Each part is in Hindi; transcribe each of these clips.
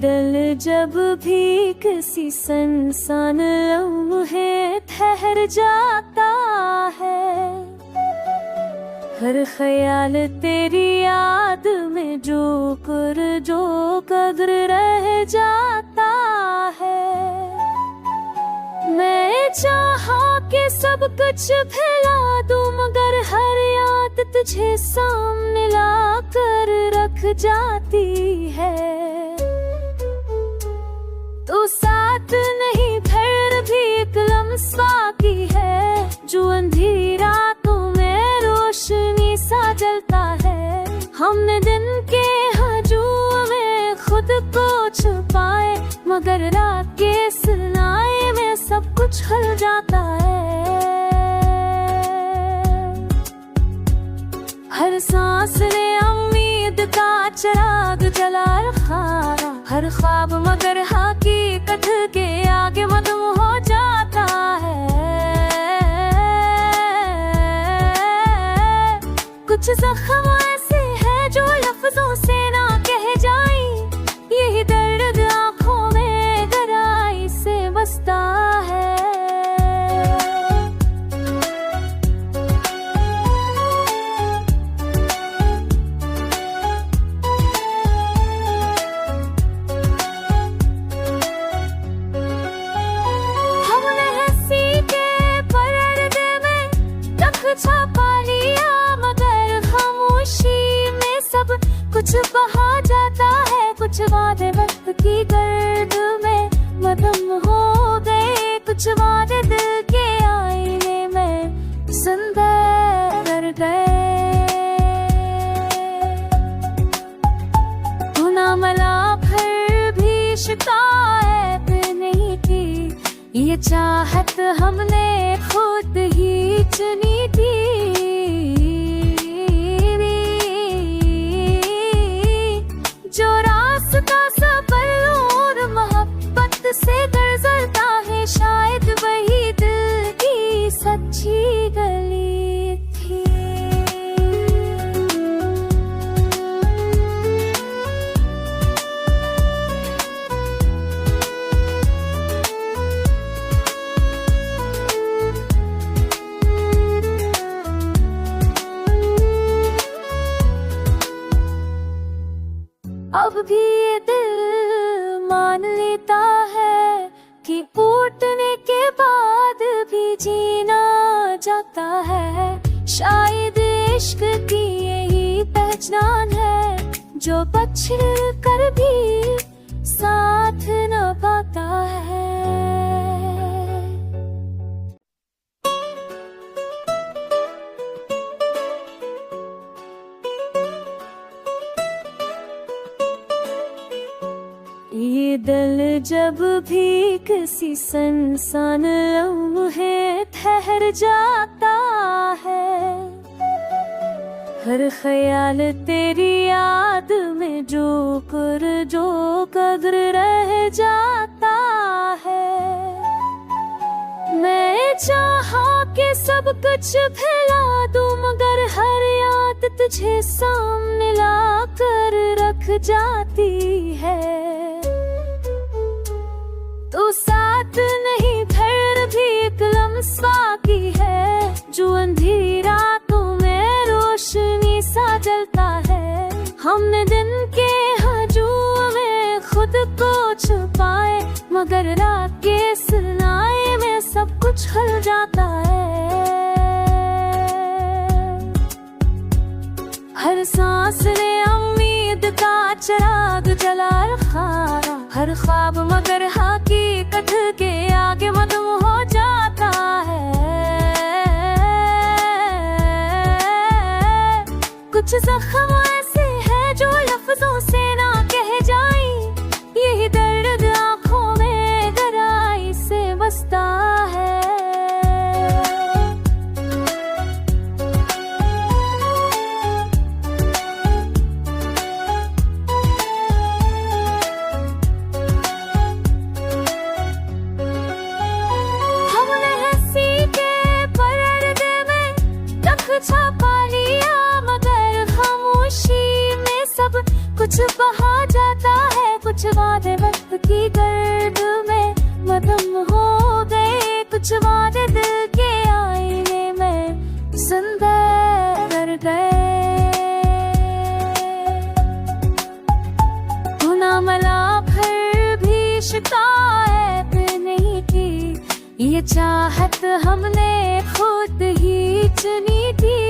दिल जब भी किसी सुनसान लम्हे ठहर जाता है, हर ख्याल तेरी याद में जो कद्र रह जाता है। मैं चाहा कि सब कुछ भुला दूं, मगर हर याद तुझे सामने ला कर रख जाती है। तू साथ नहीं फिर भी एक लम्हा की है, जो अंधेरी रातों में रोशनी सा जलता है। हमने दिन के हजूम में खुद को छुपाए, मगर रात के सनाए में सब कुछ हल जाता है। हर सांस ने उम्मीद का चिराग जला रखा, हर ख्वाब मगर हकीकत के आगे मदम हो जाता है। कुछ जख्म ऐसे हैं जो लफ्जों से ना कह जाएं, यही दर्द आंखों में गहराई से बसता है। हमने हंसी के पर्दे में रख छपा लिया, मगर खामोशी में सब कुछ बहा जाता है। कुछ वादे वक्त की गर्द में मदम हो गए, कुछ वादे दिल के आईने में सुंदर कर गए। गुना मला फिर भी शिकायत नहीं की, ये चाहत हमने खुद ही चुनी थी। जो रास्ता सफर और मोहब्बत से गुजरता है, शायद वही दिल की सच्ची गली थी। अब भी ये दिल मान लेता है कि टूटने के बाद भी जीना जाता है। शायद इश्क की यही पहचान है, जो बछड़ कर भी साथ न पाता है। ये दिल जब भी किसी सुनसान लम्हे ठहर जाता है, हर ख्याल तेरी याद में जो कद्र रह जाता है। मैं चाहा कि सब कुछ भुला दूं, मगर हर याद तुझे सामने ला कर रख जाती है। तू साथ नहीं फिर भी एक लम्हा की है, जो अंधेरी रातों में रोशनी सा जलता है। हमने दिन के हजूम में खुद को छुपाए, मगर रात के सनाए में सब कुछ हल जाता है। हर सांस ने उम्मीद का चिराग जला रखा, हर ख्वाब मगर हकीकत के आगे मदम हो जाता है। कुछ जख्म ऐसे हैं जो लफ्जों से ना कह जाएं, यही दर्द आंखों में गहराई से बसता है। छपा लिया, मगर खामोशी में सब कुछ बहा जाता है। कुछ वादे वक्त की गर्द में मदम हो गए, कुछ वादे दिल के आईने में सुंदर कर गए। गुना मला फिर भी शिकायत नहीं की, ये चाहत हमने खुद ही चुनी थी।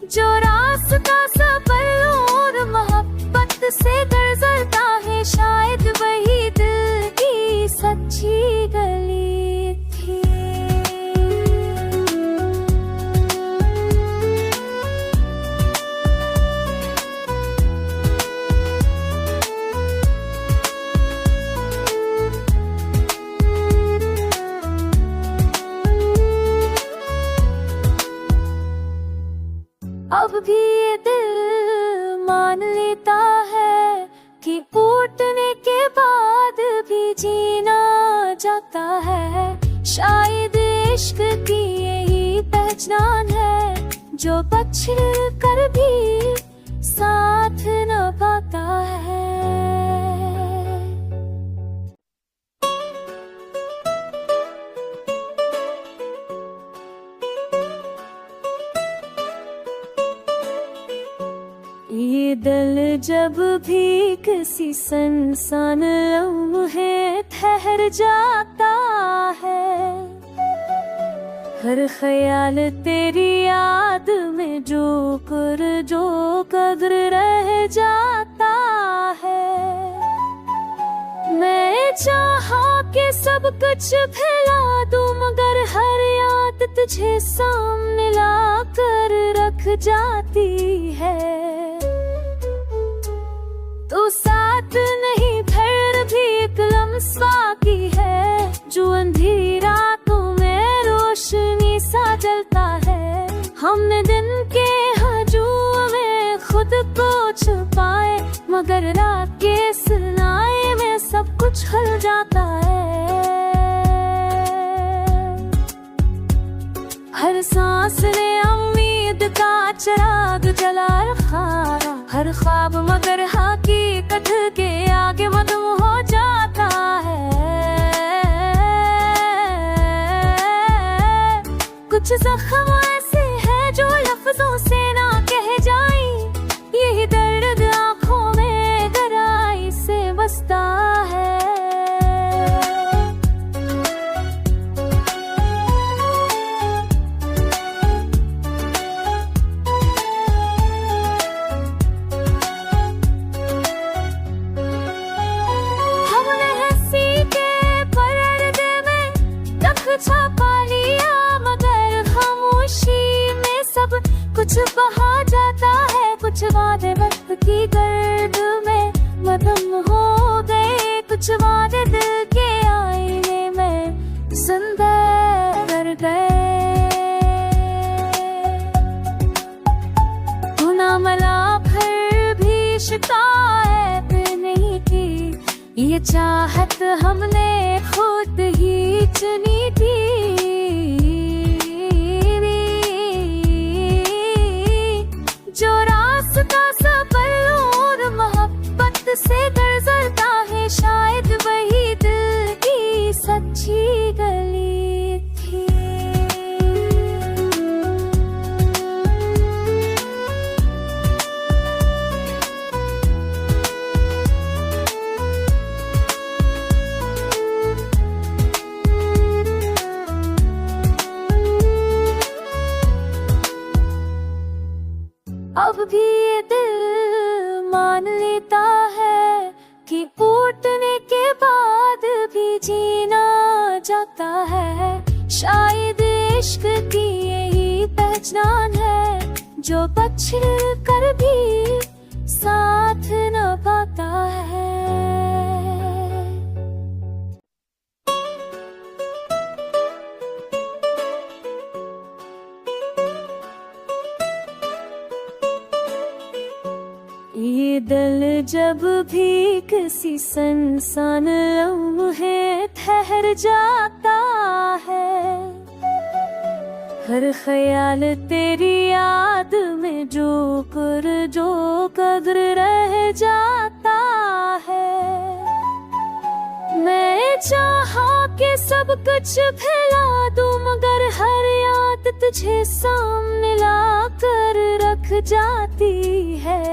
जो रास्ता सफर और मोहब्बत से गुजरता है, शायद वही दिल की सच्ची गली थी। अब भी ये दिल मान लेता है कि टूटने के बाद भी जीना जाता है। शायद इश्क की यही पहचान है, जो पछड़ कर भी साथ न पाता है। ये दिल जब भी किसी सुनसान लम्हे ठहर जाता है, हर ख्याल तेरी याद में जो कद्र रह जाता है। मैं चाहा कि सब कुछ भुला दूं, मगर हर याद तुझे सामने ला कर रख जाती है। तो साथ नहीं फिर भी एक लम्हा की है, जो अंधेरी रातों में रोशनी सा जलता है। हमने दिन के हजूम में खुद को छुपाए, मगर रात के सनाए में सब कुछ खल जाता है। हर सांस ने उम्मीद का चिराग जला रखा, हर ख्वाब मगर हकीकत के आगे मदम हो जाता है। कुछ जख्म ऐसे हैं जो लफ्जों से ना कह जाएं, यही दर्द आंखों में गहराई से बसता है। छपा लिया मगर खामोशी में सब कुछ बहा जाता है। कुछ वादे वक्त की गर्द में मदम हो गए, कुछ वादे दिल के आईने में सुंदर कर गए। गुना मला फिर भी शिकायत नहीं की, ये चाहत हमने खुद ही चुनी थी। जो रास्ता सफर और मोहब्बत से गुजरता है, शायद वही दिल की सच्ची गली थी। अब भी ये दिल मान लेता है कि टूटने के बाद भी जीना जाता है। शायद इश्क की यही पहचान है, जो पछड़ कर भी साथ न पाता है। ये दिल जब भी किसी सुनसान लम्हे ठहर जाता है, हर ख्याल तेरी याद में जो कद्र रह जाता है। मैं चाहा कि सब कुछ फैला दूं, मगर हर याद तुझे सामने ला कर रख जाती है।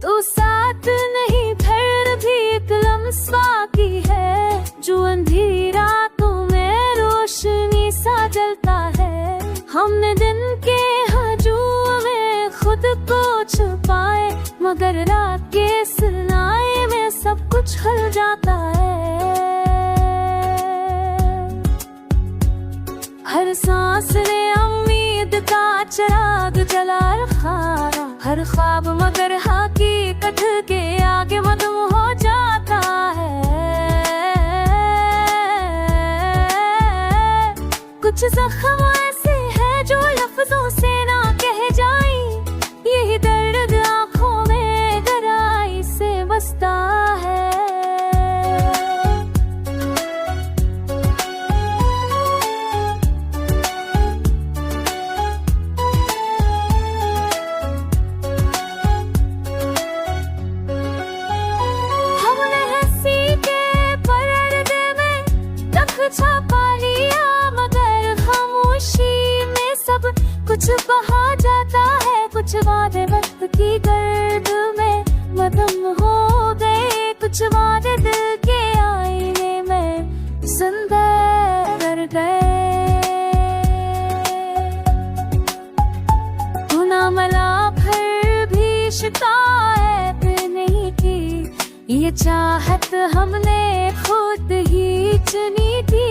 तो साथ नहीं फिर भी एक लम्हा की है, जो अंधेरी रातों में रोशनी सा जलता है। हमने दिन के हजूम में खुद को छुपाए, मगर रात के सनाए में सब कुछ खल जाता है। हर सांस ने उम्मीद का चिराग जला रखा, हर ख्वाब मगर हकीकत के आगे मदम हो जाता है। कुछ जख्म ऐसे हैं जो लफ्जों से ना कहे जाएं, यही दर्द आंखों में गहराई से बसता है। छपा लिया मगर खामोशी में सब कुछ बहा जाता है। कुछ वादे वक्त की गर्द में मदम हो गए, कुछ वादे दिल के आईने में जिंदा कर गए। गुना मला फिर भी शिकायत नहीं की, ये चाहत हमने खुद ही चुनी थी।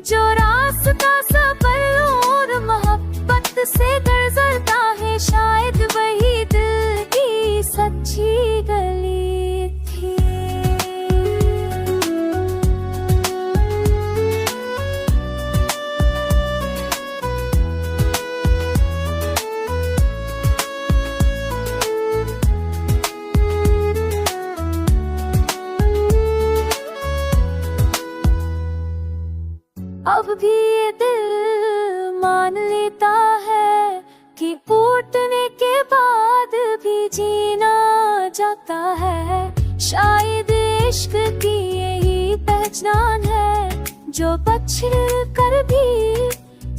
जो रास्ता सफर और मोहब्बत से गुजरता है, शायद वही दिल की सच्ची गली थी। अब भी ये दिल मान लेता है कि टूटने के बाद भी जीना जाता है। शायद इश्क की यही पहचान है, जो पछड़ कर भी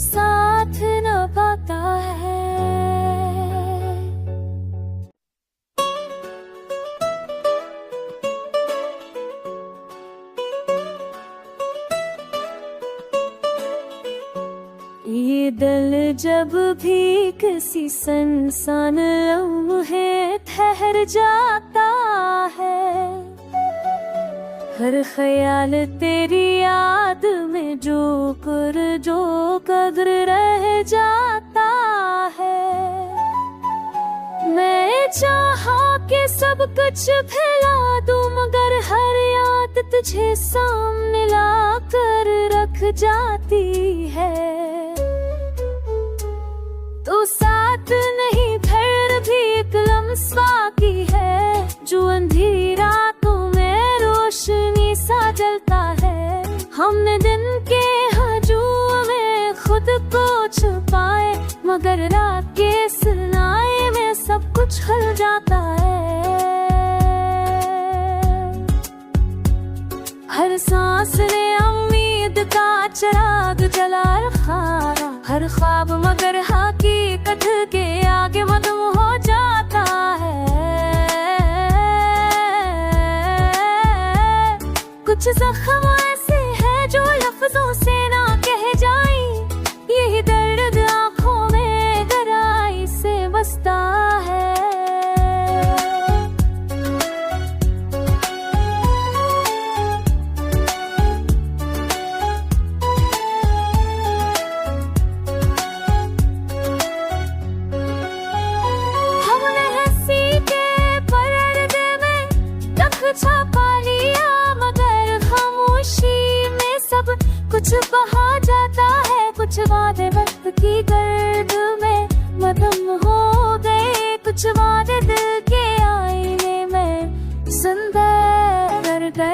साथ न पाता है। ये दिल जब भी किसी सुनसान लम्हे ठहर जाता है, हर ख्याल तेरी याद में जो कद्र रह जाता है। मैं चाहा कि सब कुछ फैला दूं, मगर हर याद तुझे सामने ला कर रख जाती है। तो साथ नहीं फिर भी एक लम्हा की है, जो अंधेरी रातों में रोशनी सा जलता है। हमने दिन के हजूम में खुद को छुपाए, मगर रात के सनाए में सब कुछ खल जाता है। हर सांस ने उम्मीद का चिराग जला रखा, हर ख्वाब मगर हकीकत के आगे मदम हो जाता है। कुछ जख्म ऐसे हैं जो लफ्जों से ना कहे जाएं, यही दर्द आंखों में गहराई से बसता है। छपा लिया मगर खामोशी में सब कुछ बहा जाता है। कुछ वादे वक्त की गर्द में मदम हो गए, कुछ वादे दिल के आईने में जिंदा कर गए।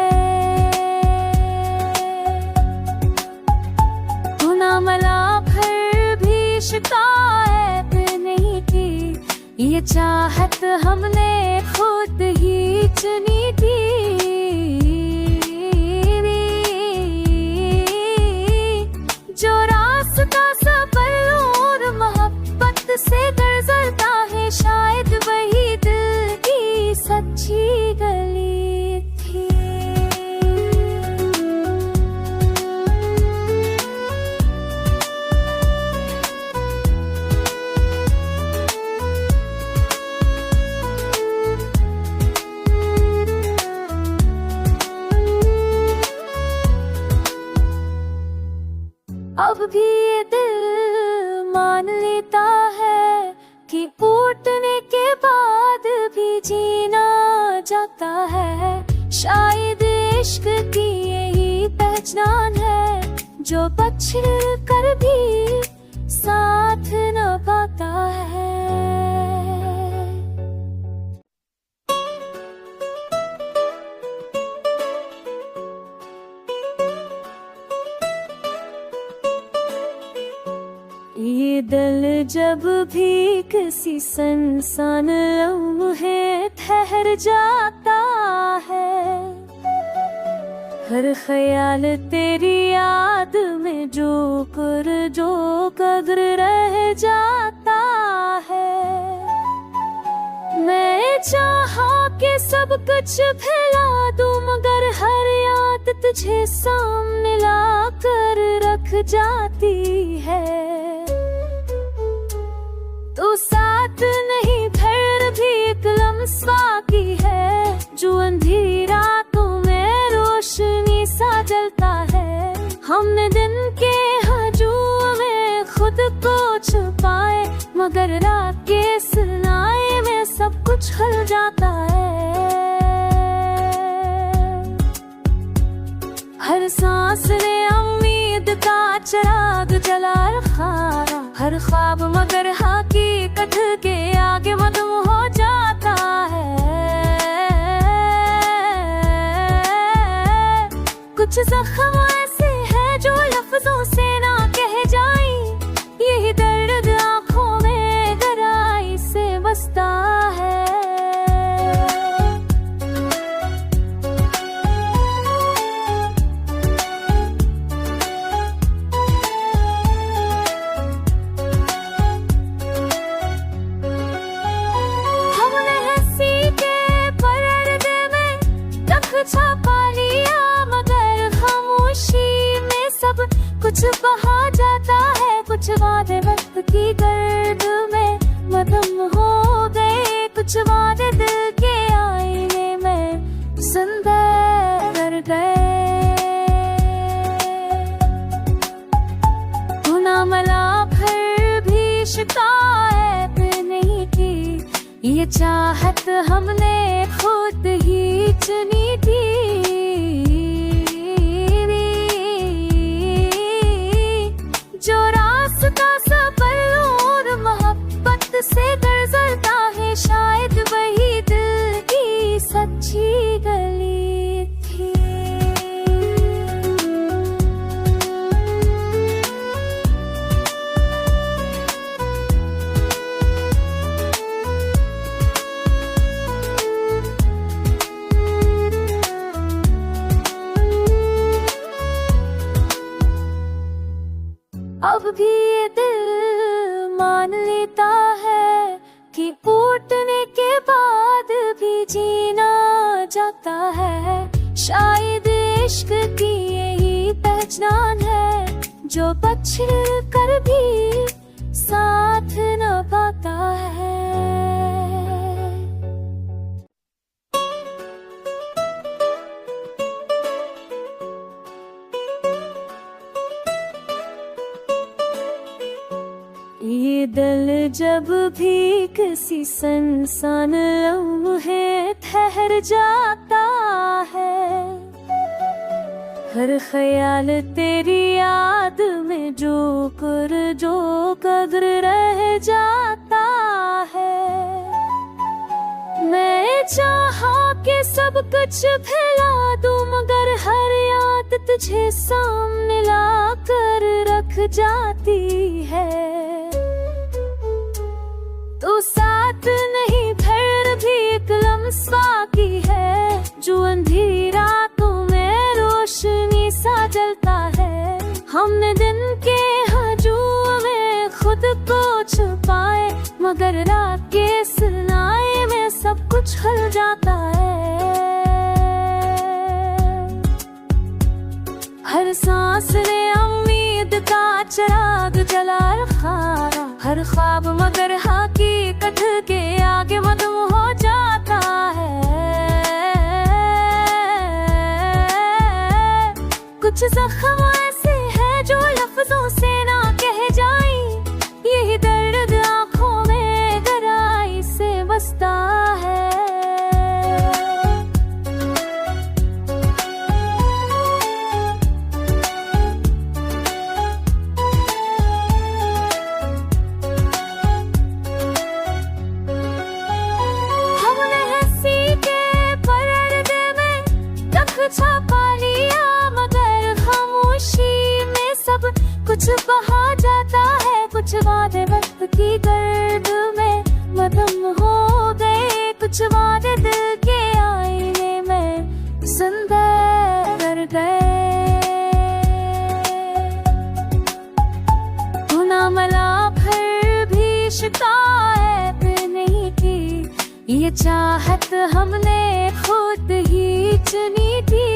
ये चाहत हमने खुद ही चुनी थी। जो रास्ता सबर और मोहब्बत से गुजरता है, शायद वही दिल की सच्ची गली थी। अब भी ये दिल मान लेता है कि टूटने के बाद भी जीना जाता है। शायद इश्क की यही पहचान है, जो पछड़ कर भी साथ न पाता है। ये दिल जब भी किसी सुनसान लम्हे ठहर जाता है, हर ख्याल तेरी याद में जो कद्र रह जाता है। मैं चाहा कि सब कुछ भुला दूं, मगर हर याद तुझे सामने ला कर रख जाती है। तू साथ नहीं फिर भी एक लम्हा की है, जो अंधेरी रातों में रोशनी सा जलता है। हमने दिन के हजूम में खुद को छुपाए, मगर रात के सनाए में सब कुछ खल जाता है। हर सांस ने उम्मीद का चिराग जला रखा, हर ख्वाब मगर हकीकत के आगे मदम हो जाता है। कुछ जख्म ऐसे हैं जो लफ्जों से ना कहे जाएं, यही दर्द आंखों में गहराई से बसता है। छपा लिया मगर खामोशी में सब कुछ बहा जाता है। कुछ वादे वक्त की गर्द में मदम हो गए, कुछ वादे दिल के आईने में सुंदर कर गए। गुना मला फिर भी शिकायत नहीं की, ये चाहत हमने खुद ही चुनी थी। जो रास्ता सबर और मोहब्बत से गुजरता है, शायद वही दिल की सच्ची गली थी। अब भी ये दिल मान लेता है कि टूटने के बाद भी जीना जाता है। शायद इश्क की यही पहचान है, जो पछड़ कर भी साथ न पाता है। ये दिल जब भी किसी सुनसान लम्हे ठहर जाता है, हर ख्याल तेरी याद में जो कद्र रह जाता है। मैं चाहा कि सब कुछ भुला दूं, मगर हर याद तुझे सामने ला कर रख जाती है। तू साथ लम्सा की है, जो अंधेरी रातों में रोशनी सा जलता है। हमने दिन के हजूम में खुद को छुपाए, मगर रात के सनाए में सब कुछ हल जाता है। हर सांस ने उम्मीद का चिराग जला रखा, हर ख्वाब मगर हकीकत के आगे मदम हो जाता है। कुछ जख्म ऐसे हैं जो लफ्जों से ना कह जाएं, यही दर्द आंखों में गहराई से बसता है। छपा लिया मगर खामोशी में सब कुछ बहा जाता है। कुछ वादे वक्त की गर्द में मदम हो गए, कुछ वादे दिल के आईने में सुंदर कर गए। गुना मला फिर भी शिकायत नहीं की, ये चाहत हमने खुद ही चुनी थी।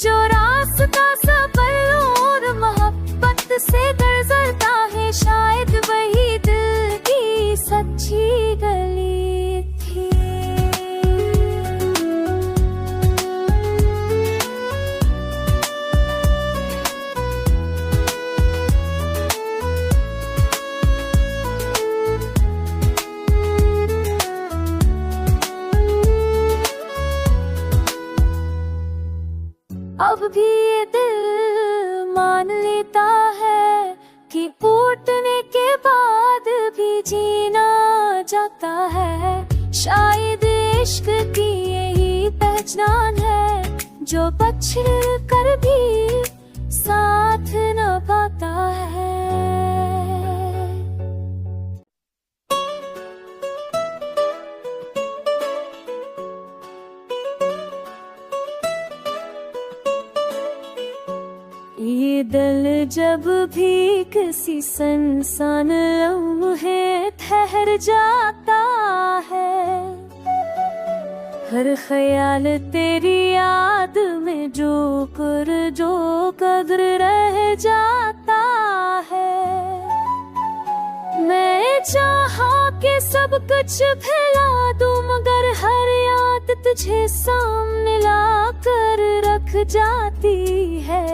जो रास्ता सबर और मोहब्बत से गुजरता है, शायद वही दिल की सच्ची गली थी। अब भी ये दिल मान लेता है कि टूटने के बाद भी जीना जाता है। शायद इश्क की यही पहचान है, जो पछड़ कर भी साथ न पाता है। ये दिल जब भी किसी सुनसान लम्हे ठहर जाता है, हर ख्याल तेरी याद में जो कदर रह जाता है। मैं चाहा कि सब कुछ फैला दूं, मगर हर याद तुझे सामने ला कर रख जाती है।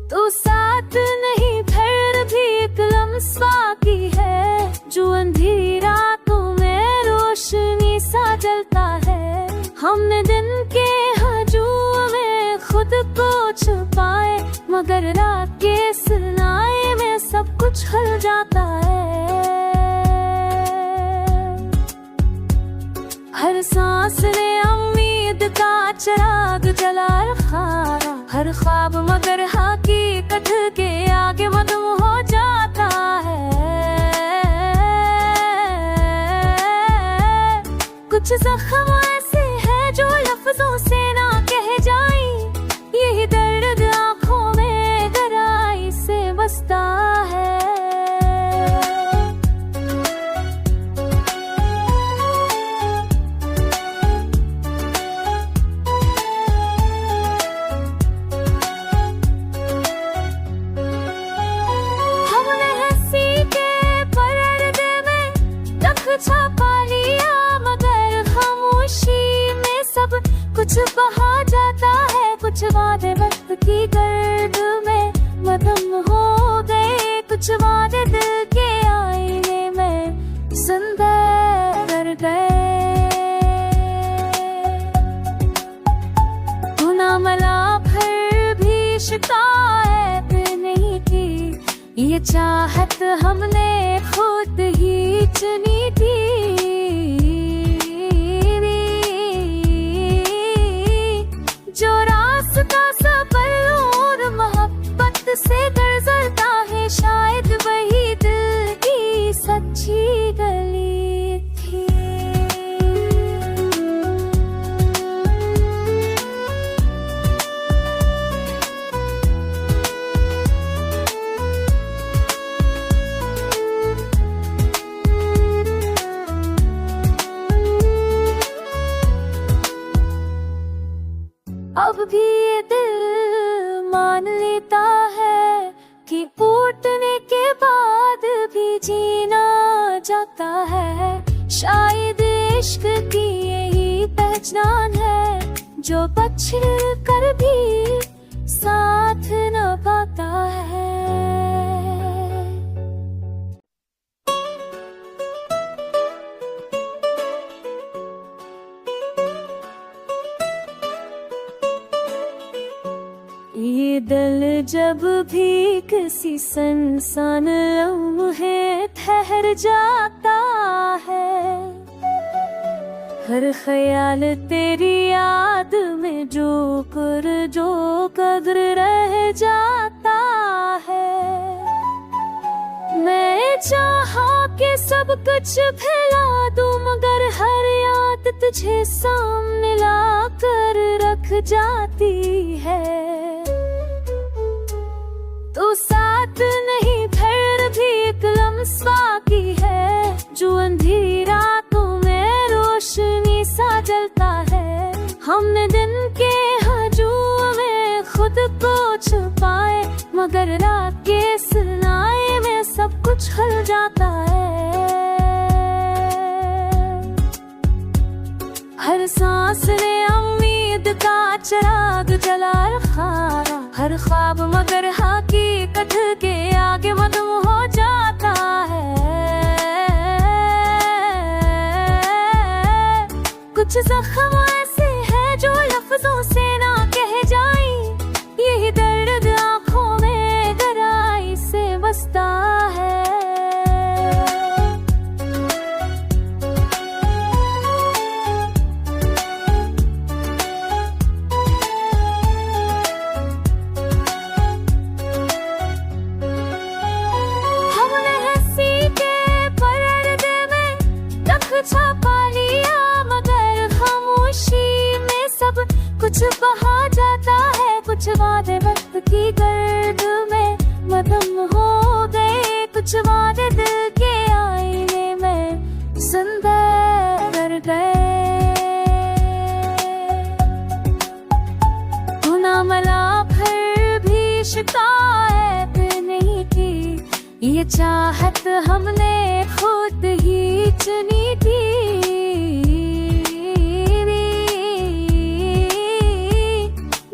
तो साथ नहीं फिर भी एक लम्सा की है, जो अंधेरी रातों में रोशनी सा जलता है। हमने दिन के हजूम में खुद को छुपाए, मगर रात के सनाए में सब कुछ हल जाता है। हर सांस ने उम्मीद का चिराग जला रखा, हर ख्वाब मगर हकीकत के आगे मदम हो जाता है। कुछ जख्म ऐसे हैं जो लफ्जों से ना कह जाएं, यही दर्द आंखों में गहराई से बसता है। छपा लिया मगर खामोशी में सब कुछ बहा जाता है। कुछ वादे वक्त की गर्द में मदम हो गए, कुछ वादे दिल के आईने में सुंदर कर गए। गुना मला फिर भी शिकायत नहीं की, ये चाहत हमने खुद ही चुनी थी। जो रास्ता सबर और मोहब्बत से गुजरता है, शायद जीना जाता है। शायद इश्क की यही पहचान है, जो पछड़ कर भी साथ न पाता है। ये दिल जब भी किसी सुनसान लम्हे ठहर जाता है, हर ख्याल तेरी याद में जो कद्र रह जाता है। मैं चाहा कि सब कुछ भुला दूं, मगर हर याद तुझे सामने ला कर रख जाती है। तो साथ नहीं फिर भी एक लम्हा की है, जो अंधेरी रातों में रोशनी सा जलता है। हमने दिन के हजूम में खुद को छुपाए, मगर रात के सनाए में सब कुछ खल जाता है। हर सांस ने उम्मीद का चिराग जला रखा, हर ख्वाब मगर हकीकत के आगे मदम हो जाता है। कुछ जख्म ऐसे हैं जो लफ्जों से ना कह जाएं, यही दर्द आंखों में गहराई से बसता है। छपा लिया मगर खामोशी में सब कुछ बहा जाता है। कुछ वादे वक्त की गर्द में मदम हो गए, कुछ वादे दिल के आईने में जिंदा कर गए। गुना मला फिर भी शिकायत नहीं थी, ये चाहत हमने खुद ही चुनी थी।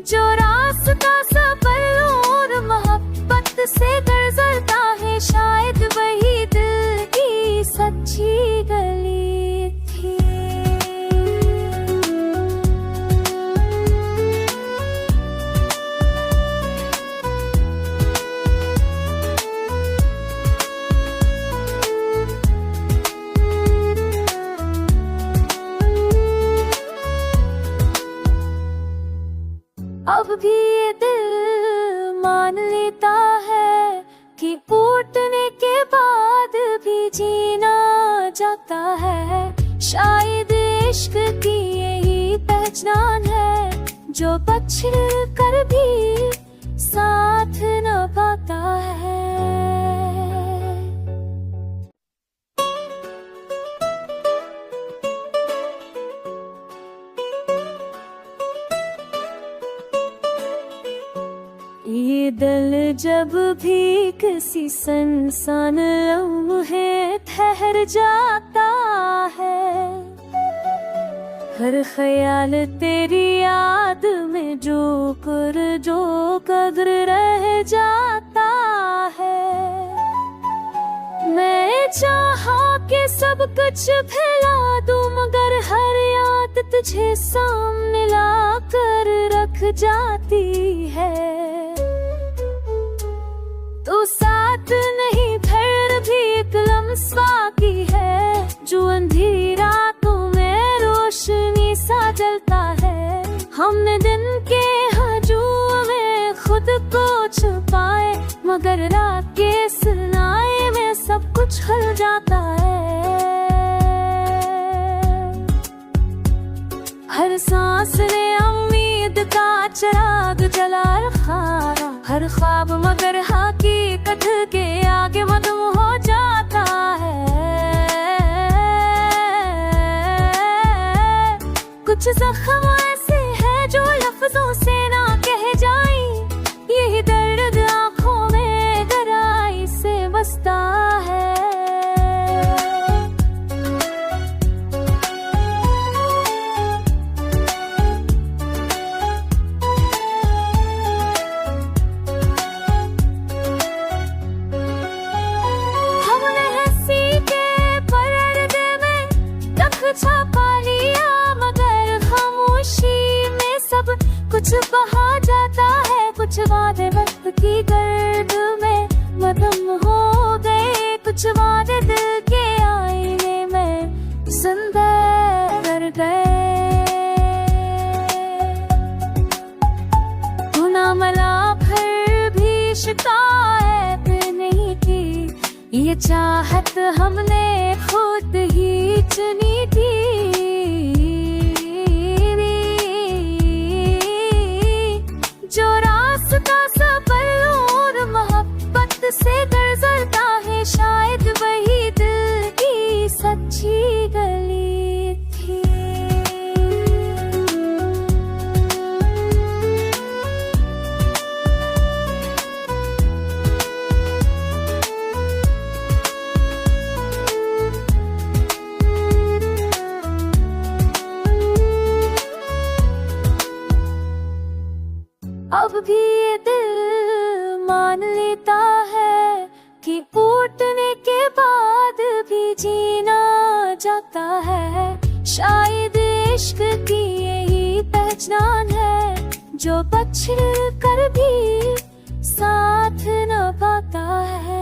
जो रास्ता सबर और मोहब्बत से गुजरता है, शायद वही दिल की सच्ची गली थी। अब भी ये दिल मान लेता है कि टूटने के बाद भी जीना जाता है। शायद इश्क की यही पहचान है, जो पछड़ कर भी साथ न पाता है। ये दिल जब भी किसी सुनसान लम्हे ठहर जाता है, हर ख्याल तेरी याद में जो कद्र रह जाता है। मैं चाहा कि सब कुछ भुला दूं, मगर हर याद तुझे सामने ला कर रख जाती है। तो साथ नहीं फिर भी एक लम्हा की है, जो अंधेरी रातों में रोशनी सा जलता है। हमने दिन के हजूम में खुद को छुपाए, मगर रात के सनाए में सब कुछ खल जाता है। हर सांस ने उम्मीद का चिराग जला रखा, हर ख्वाब मगर हकीकत के आगे मदम हो जाता है। कुछ जख्म ऐसे हैं जो लफ्जों से ना कह जाएं, यही दर्द आंखों में गहराई से बसता है। कुछ वादे वक्त की गर्द में मदम हो गए, कुछ वादे दिल के आईने में सुंदर कर गए। गुना मला फिर भी शिकायत नहीं की, ये चाहत हमने खुद ही चुनी थी। जो रास्ता सफर और मोहब्बत से गुजरता है, शायद वही दिल की सच्ची गली थी। अब भी ये दिल मान लेता है कि टूटने के बाद भी जीना जाता है। शायद इश्क की यही पहचान है, जो बछड़ कर भी साथ न पाता है।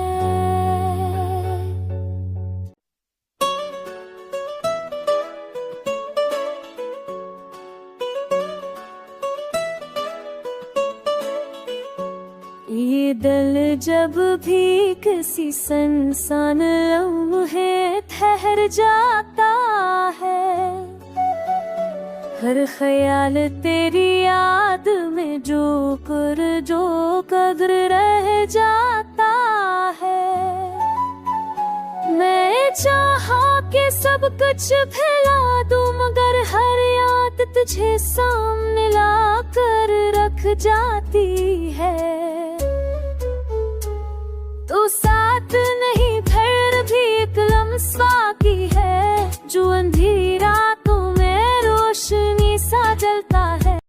ये दिल जब भी किसी सुनसान लम्हे ठहर जाता है, हर ख्याल तेरी याद में जो कद्र रह जाता है। मैं चाहा कि सब कुछ भुला दूं, मगर हर याद तुझे सामने ला कर रख जाती है। तू साथ नहीं फिर भी एक लम्हा